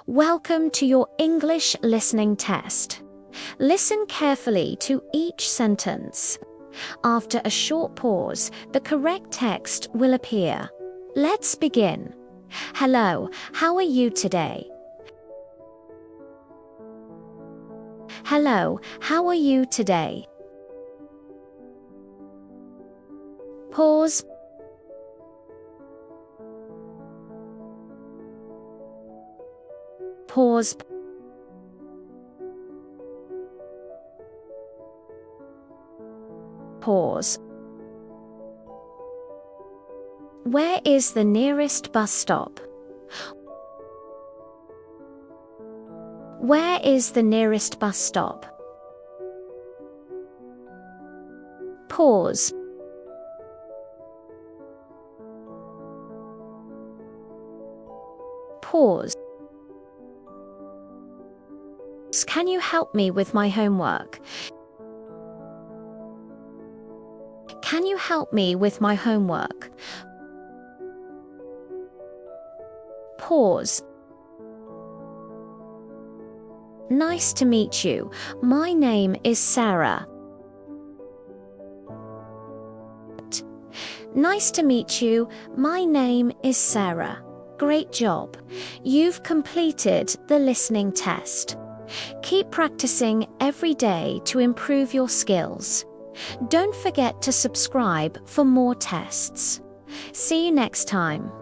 Welcome to your English listening test. Listen carefully to each sentence. After a short pause, the correct text will appear. Let's begin. Hello, how are you today? Hello, how are you today? Pause. Pause. Pause. Where is the nearest bus stop? Where is the nearest bus stop? Pause. Pause. Can you help me with my homework? Can you help me with my homework? Pause. Nice to meet you. My name is Sarah. Nice to meet you. My name is Sarah. Great job. You've completed the listening test. Keep practicing every day to improve your skills. Don't forget to subscribe for more tests. See you next time.